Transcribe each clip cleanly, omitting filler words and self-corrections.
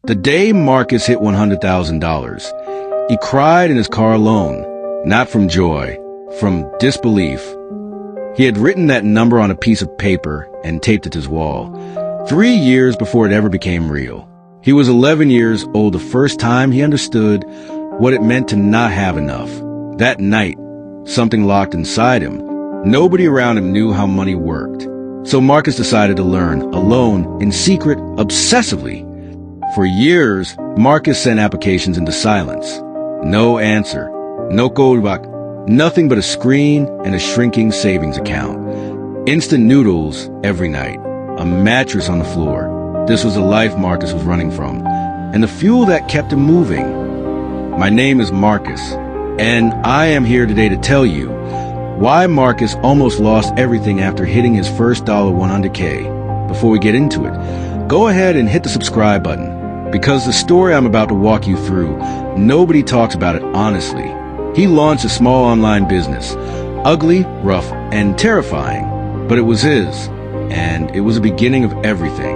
The day Marcus hit $100,000, he cried in his car alone, not from joy, from disbelief. He had written that number on a piece of paper and taped it to his wall, 3 years before it ever became real. He was 11 years old the first time he understood what it meant to not have enough. That night, something locked inside him. Nobody around him knew how money worked. So Marcus decided to learn, alone, in secret, obsessively. For years, Marcus sent applications into silence. No answer. No callback. Nothing but a screen and a shrinking savings account. Instant noodles every night. A mattress on the floor. This was the life Marcus was running from, and the fuel that kept him moving. My name is Marcus, and I am here today to tell you why Marcus almost lost everything after hitting his first $100K. Before we get into it, go ahead and hit the subscribe button, because the story I'm about to walk you through, nobody talks about it honestly. He launched a small online business, ugly, rough, and terrifying, but it was his, and it was the beginning of everything.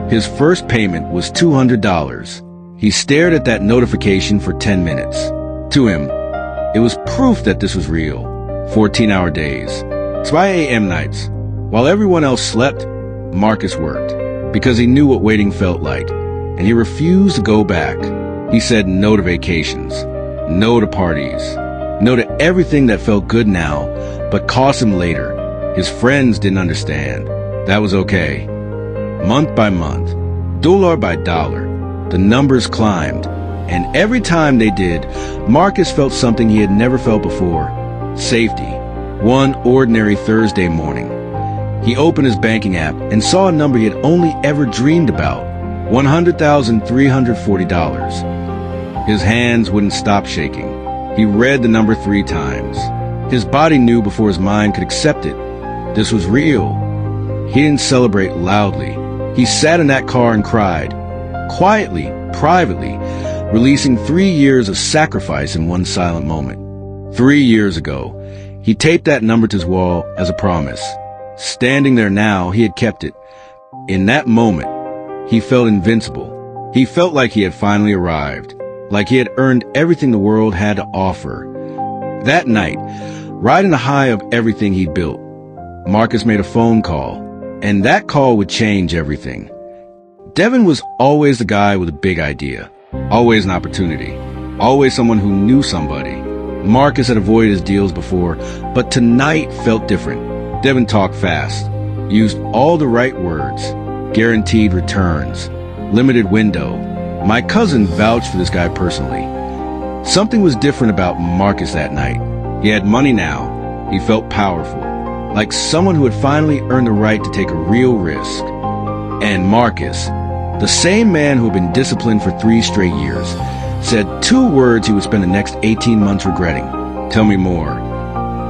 His first payment was $200. He stared at that notification for 10 minutes. To him, it was proof that this was real. 14-hour days, 5 a.m. nights. While everyone else slept, Marcus worked, because he knew what waiting felt like, and he refused to go back. He said no to vacations, no to parties, no to everything that felt good now, but cost him later. His friends didn't understand. That was okay. Month by month, dollar by dollar, the numbers climbed, and every time they did, Marcus felt something he had never felt before. Safety. One ordinary Thursday morning, he opened his banking app and saw a number he had only ever dreamed about, $100,340. His hands wouldn't stop shaking. He read the number 3 times. His body knew before his mind could accept it. This was real. He didn't celebrate loudly. He sat in that car and cried, quietly, privately, releasing 3 years of sacrifice in one silent moment. 3 years ago, he taped that number to his wall as a promise. Standing there now, he had kept it. In that moment, he felt invincible. He felt like he had finally arrived, like he had earned everything the world had to offer. That night, riding the high of everything he built, Marcus made a phone call, and that call would change everything. Devin was always the guy with a big idea, always an opportunity, always someone who knew somebody. Marcus had avoided his deals before, but tonight felt different. Devin talked fast, used all the right words, guaranteed returns, limited window. My cousin vouched for this guy personally. Something was different about Marcus that night. He had money now. He felt powerful, like someone who had finally earned the right to take a real risk. And Marcus, the same man who had been disciplined for 3 straight years, said 2 words he would spend the next 18 months regretting. Tell me more.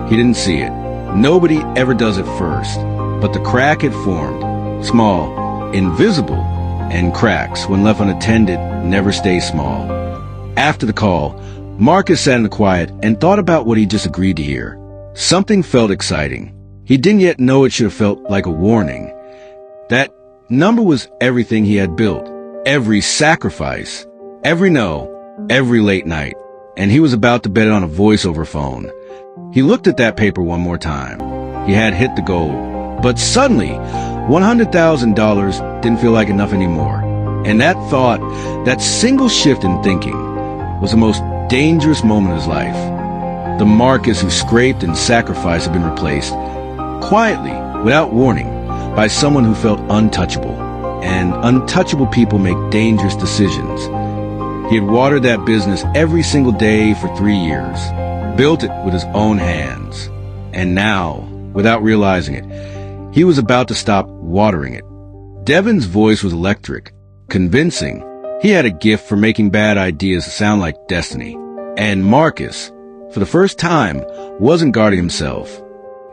He didn't see it. Nobody ever does it first. But the crack had formed. Small, invisible, and cracks, when left unattended, never stay small. After the call, Marcus sat in the quiet and thought about what he just agreed to hear. Something felt exciting. He didn't yet know it should have felt like a warning. That number was everything he had built. Every sacrifice. Every no. Every late night, and he was about to bet it on a voiceover phone. He looked at that paper one more time. He had hit the goal, but suddenly, $100,000 didn't feel like enough anymore. And that thought, that single shift in thinking, was the most dangerous moment of his life. The Marcus who scraped and sacrificed had been replaced, quietly, without warning, by someone who felt untouchable. And untouchable people make dangerous decisions. He had watered that business every single day for 3 years, built it with his own hands. And now, without realizing it, he was about to stop watering it. Devin's voice was electric, convincing. He had a gift for making bad ideas sound like destiny. And Marcus, for the first time, wasn't guarding himself.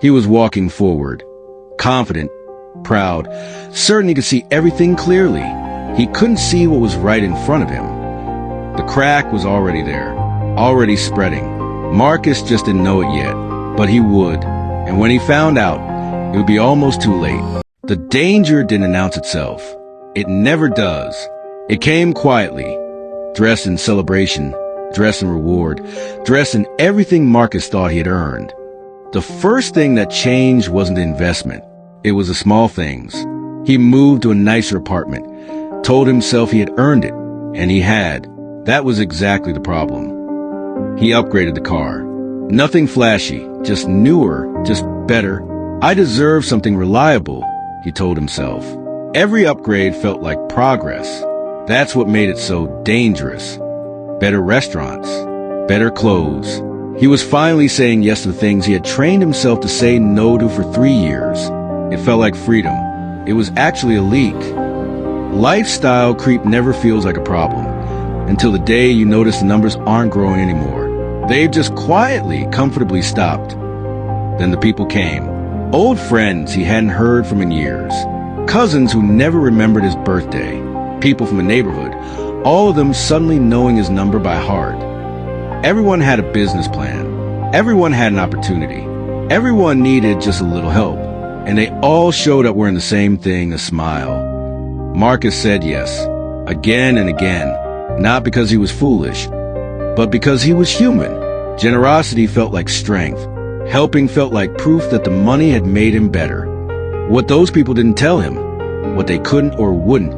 He was walking forward, confident, proud, certain he could see everything clearly. He couldn't see what was right in front of him. The crack was already there, already spreading. Marcus just didn't know it yet, but he would. And when he found out, it would be almost too late. The danger didn't announce itself. It never does. It came quietly, dressed in celebration, dressed in reward, dressed in everything Marcus thought he had earned. The first thing that changed wasn't the investment. It was the small things. He moved to a nicer apartment, told himself he had earned it, and he had. That was exactly the problem. He upgraded the car. Nothing flashy, just newer, just better. I deserve something reliable, he told himself. Every upgrade felt like progress. That's what made it so dangerous. Better restaurants, better clothes. He was finally saying yes to the things he had trained himself to say no to for 3 years. It felt like freedom. It was actually a leak. Lifestyle creep never feels like a problem until the day you notice the numbers aren't growing anymore. They've just quietly, comfortably stopped. Then the people came. Old friends he hadn't heard from in years. Cousins who never remembered his birthday. People from the neighborhood, all of them suddenly knowing his number by heart. Everyone had a business plan. Everyone had an opportunity. Everyone needed just a little help. And they all showed up wearing the same thing, a smile. Marcus said yes, again and again, not because he was foolish, but because he was human. Generosity felt like strength. Helping felt like proof that the money had made him better. What those people didn't tell him, what they couldn't or wouldn't,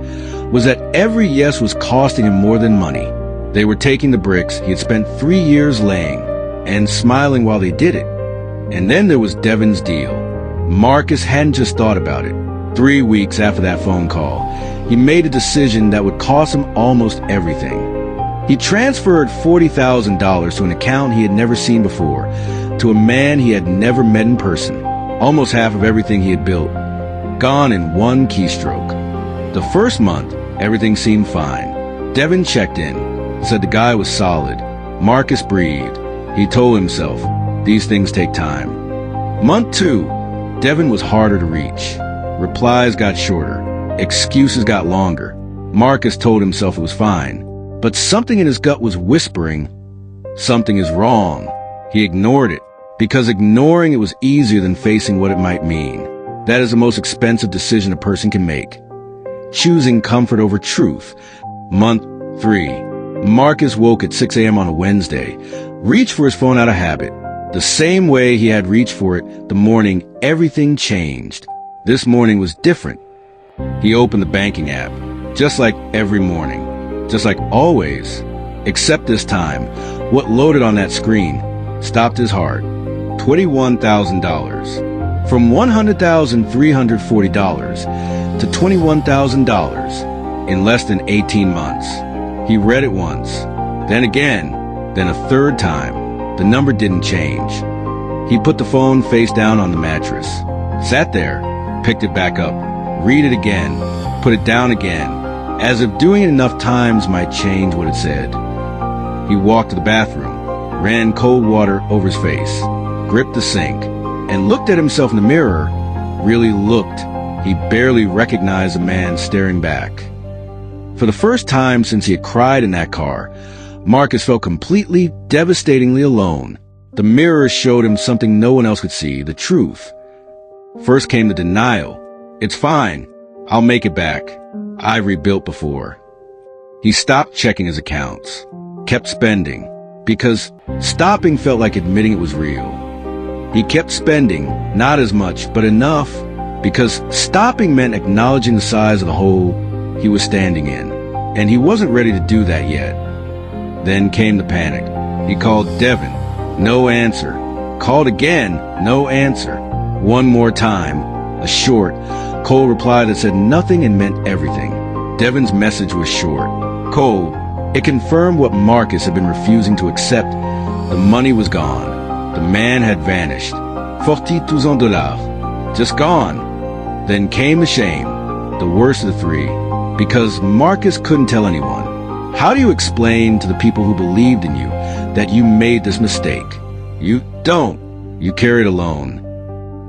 was that every yes was costing him more than money. They were taking the bricks he had spent 3 years laying and smiling while they did it. And then there was Devin's deal. Marcus hadn't just thought about it. 3 weeks after that phone call, he made a decision that would cost him almost everything. He transferred $40,000 to an account he had never seen before, to a man he had never met in person. Almost half of everything he had built, gone in one keystroke. The first month, everything seemed fine. Devin checked in, said the guy was solid. Marcus breathed. He told himself, these things take time. Month 2, Devin was harder to reach. Replies got shorter. Excuses got longer. Marcus told himself it was fine. But something in his gut was whispering, something is wrong. He ignored it, because ignoring it was easier than facing what it might mean. That is the most expensive decision a person can make. Choosing comfort over truth. Month 3. Marcus woke at 6 a.m. on a Wednesday, reached for his phone out of habit. The same way he had reached for it the morning everything changed. This morning was different. He opened the banking app, just like every morning, just like always, except this time, what loaded on that screen stopped his heart. $21,000. From $100,340 to $21,000 in less than 18 months. He read it once, then again, then a third time. The number didn't change. He put the phone face down on the mattress, sat there, picked it back up, read it again, put it down again, as if doing it enough times might change what it said. He walked to the bathroom, ran cold water over his face, gripped the sink, and looked at himself in the mirror. Really looked. He barely recognized the man staring back. For the first time since he had cried in that car, Marcus felt completely, devastatingly alone. The mirror showed him something no one else could see, the truth. First came the denial. It's fine. I'll make it back. I've rebuilt before. He stopped checking his accounts, kept spending, because stopping felt like admitting it was real. He kept spending, not as much, but enough, because stopping meant acknowledging the size of the hole he was standing in, and he wasn't ready to do that yet. Then came the panic. He called Devin. No answer. Called again. No answer. One more time. A short, cold reply that said nothing and meant everything. Devin's message was short, cold. It confirmed what Marcus had been refusing to accept. The money was gone. The man had vanished. $42,000. Just gone. Then came the shame, the worst of the three, because Marcus couldn't tell anyone. How do you explain to the people who believed in you that you made this mistake? You don't. You carry it alone.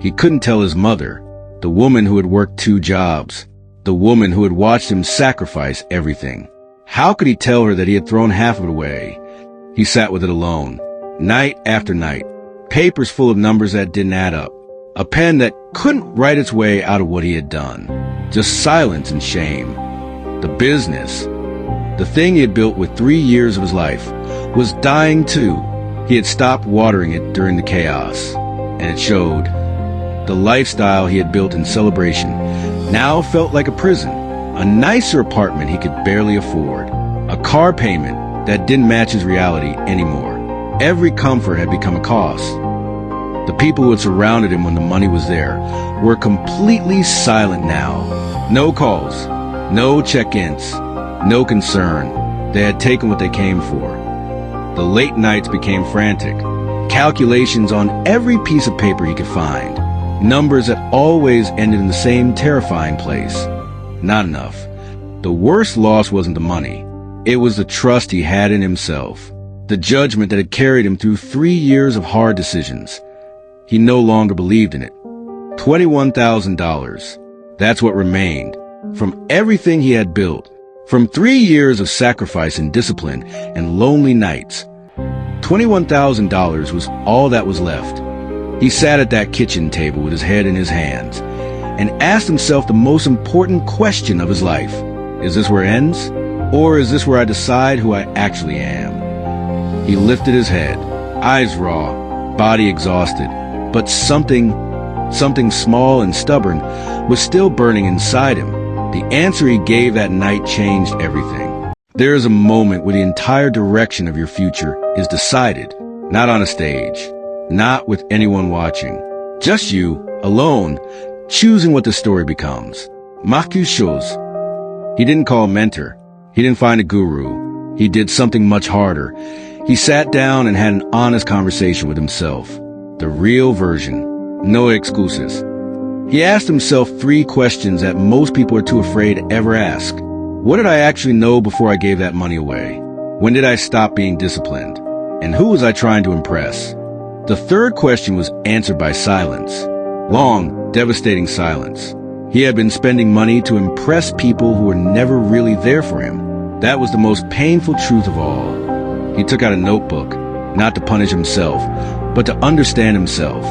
He couldn't tell his mother, the woman who had worked 2 jobs, the woman who had watched him sacrifice everything. How could he tell her that he had thrown half of it away? He sat with it alone, night after night, papers full of numbers that didn't add up, a pen that couldn't write its way out of what he had done, just silence and shame. The business, The thing he had built with 3 years of his life was dying too. He had stopped watering it during the chaos, and it showed. The lifestyle he had built in celebration now felt like a prison. A nicer apartment he could barely afford. A car payment that didn't match his reality anymore. Every comfort had become a cost. The people who had surrounded him when the money was there were completely silent now. No calls, no check-ins, no concern. They had taken what they came for. The late nights became frantic. Calculations on every piece of paper he could find. Numbers that always ended in the same terrifying place. Not enough. The worst loss wasn't the money. It was the trust he had in himself. The judgment that had carried him through 3 years of hard decisions. He no longer believed in it. $21,000. That's what remained. From everything he had built. From 3 years of sacrifice and discipline and lonely nights. $21,000 was all that was left. He sat at that kitchen table with his head in his hands and asked himself the most important question of his life. Is this where it ends? Or is this where I decide who I actually am? He lifted his head, eyes raw, body exhausted, but something small and stubborn was still burning inside him. The answer he gave that night changed everything. There is a moment where the entire direction of your future is decided, not on a stage, not with anyone watching. Just you, alone, choosing what the story becomes. Marcus chose. He didn't call a mentor. He didn't find a guru. He did something much harder. He sat down and had an honest conversation with himself. The real version. No excuses. He asked himself 3 questions that most people are too afraid to ever ask. What did I actually know before I gave that money away? When did I stop being disciplined? And who was I trying to impress? The third question was answered by silence. Long, devastating silence. He had been spending money to impress people who were never really there for him. That was the most painful truth of all. He took out a notebook, not to punish himself, but to understand himself.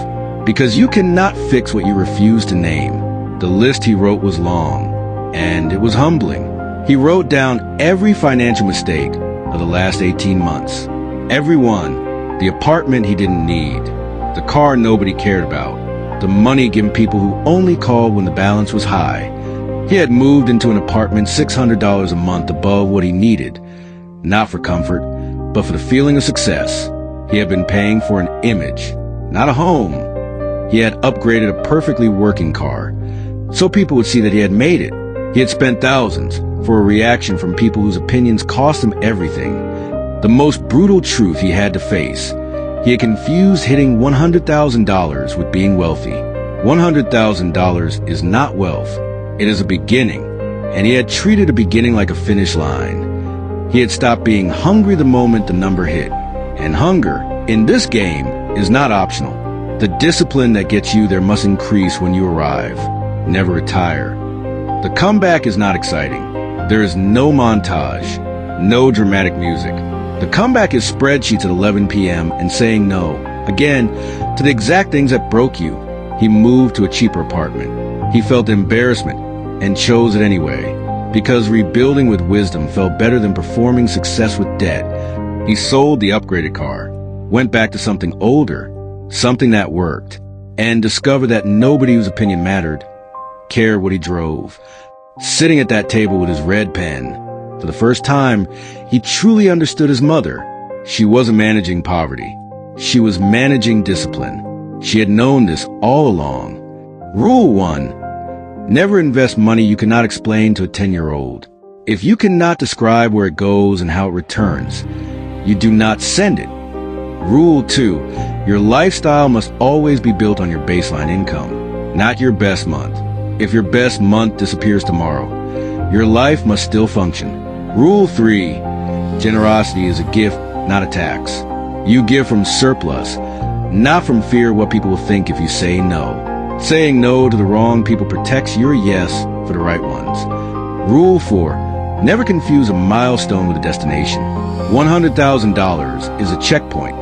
Because you cannot fix what you refuse to name. The list he wrote was long, and it was humbling. He wrote down every financial mistake of the last 18 months. Every one. The apartment he didn't need. The car nobody cared about. The money given people who only called when the balance was high. He had moved into an apartment $600 a month above what he needed. Not for comfort, but for the feeling of success. He had been paying for an image, not a home. He had upgraded a perfectly working car, so people would see that he had made it. He had spent thousands for a reaction from people whose opinions cost him everything. The most brutal truth he had to face. He had confused hitting $100,000 with being wealthy. $100,000 is not wealth. It is a beginning, and he had treated a beginning like a finish line. He had stopped being hungry the moment the number hit. And hunger, in this game, is not optional. The discipline that gets you there must increase when you arrive. Never retire. The comeback is not exciting. There is no montage, no dramatic music. The comeback is spreadsheets at 11 p.m. and saying no, again, to the exact things that broke you. He moved to a cheaper apartment. He felt embarrassment and chose it anyway, because rebuilding with wisdom felt better than performing success with debt. He sold the upgraded car, went back to something older, something that worked, and discovered that nobody whose opinion mattered cared what he drove. Sitting at that table with his red pen, for the first time, he truly understood his mother. She wasn't managing poverty. She was managing discipline. She had known this all along. Rule 1. Never invest money you cannot explain to a 10-year-old. If you cannot describe where it goes and how it returns, you do not send it. Rule 2. Your lifestyle must always be built on your baseline income, not your best month. If your best month disappears tomorrow, your life must still function. Rule 3. Generosity is a gift, not a tax. You give from surplus, not from fear of what people will think if you say no. Saying no to the wrong people protects your yes for the right ones. Rule 4. Never confuse a milestone with a destination. $100,000 is a checkpoint,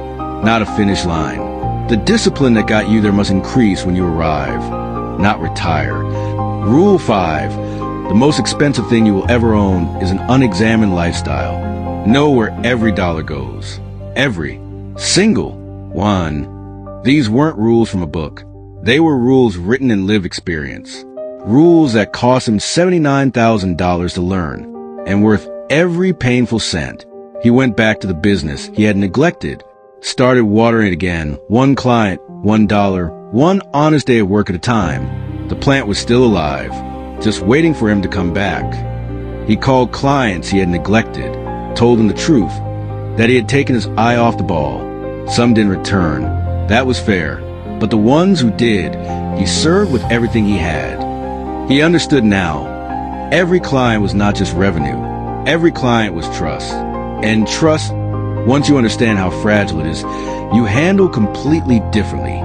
not a finish line. The discipline that got you there must increase when you arrive, not retire. Rule 5. The most expensive thing you will ever own is an unexamined lifestyle. Know where every dollar goes. Every single one. These weren't rules from a book. They were rules written in lived experience. Rules that cost him $79,000 to learn and worth every painful cent. He went back to the business he had neglected, started watering it again, one client, $1, one honest day of work at a time. The plant was still alive, just waiting for him to come back. He called clients he had neglected, told them the truth, that he had taken his eye off the ball. Some didn't return. That was fair. But the ones who did, he served with everything he had. He understood now. Every client was not just revenue. Every client was trust. And trust, once you understand how fragile it is, you handle completely differently.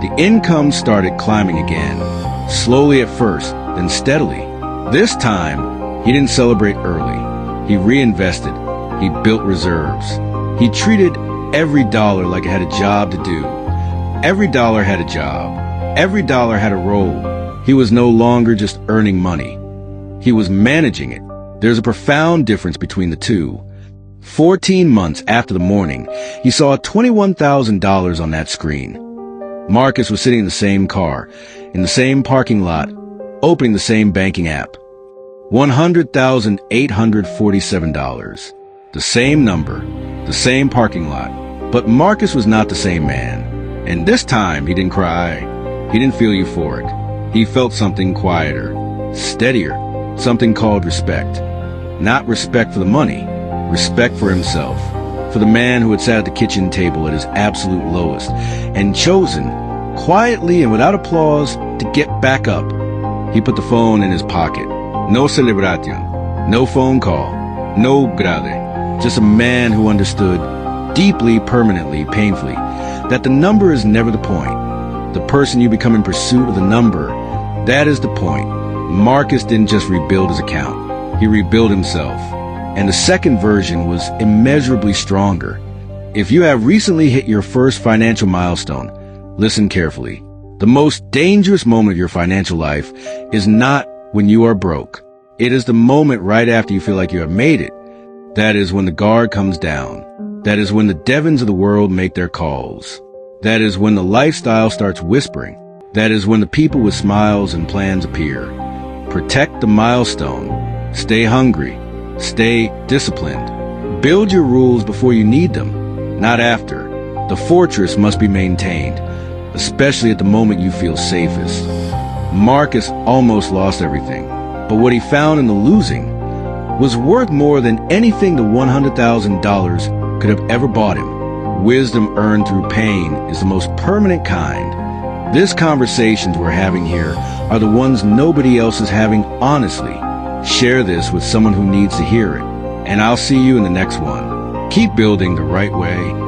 The income started climbing again, slowly at first, then steadily. This time, he didn't celebrate early. He reinvested. He built reserves. He treated every dollar like it had a job to do. Every dollar had a job. Every dollar had a role. He was no longer just earning money. He was managing it. There's a profound difference between the two. 14 months after the morning, he saw $21,000 on that screen. Marcus was sitting in the same car, in the same parking lot, opening the same banking app. $100,847. The same number, the same parking lot. But Marcus was not the same man. And this time, he didn't cry. He didn't feel euphoric. He felt something quieter, steadier, something called respect. Not respect for the money, respect for himself, for the man who had sat at the kitchen table at his absolute lowest and chosen, quietly and without applause, to get back up. He put the phone in his pocket. No celebration, no phone call, no grade. Just a man who understood, deeply, permanently, painfully, that the number is never the point. The person you become in pursuit of the number, that is the point. Marcus didn't just rebuild his account. He rebuilt himself. And the second version was immeasurably stronger. If you have recently hit your first financial milestone, listen carefully. The most dangerous moment of your financial life is not when you are broke. It is the moment right after you feel like you have made it. That is when the guard comes down. That is when the Devons of the world make their calls. That is when the lifestyle starts whispering. That is when the people with smiles and plans appear. Protect the milestone. Stay hungry. Stay disciplined. Build your rules before you need them, not after. The fortress must be maintained, especially at the moment you feel safest. Marcus almost lost everything, but what he found in the losing was worth more than anything the $100,000 could have ever bought him. Wisdom earned through pain is the most permanent kind. These conversations we're having here are the ones nobody else is having honestly. Share this with someone who needs to hear it, and I'll see you in the next one. Keep building the right way.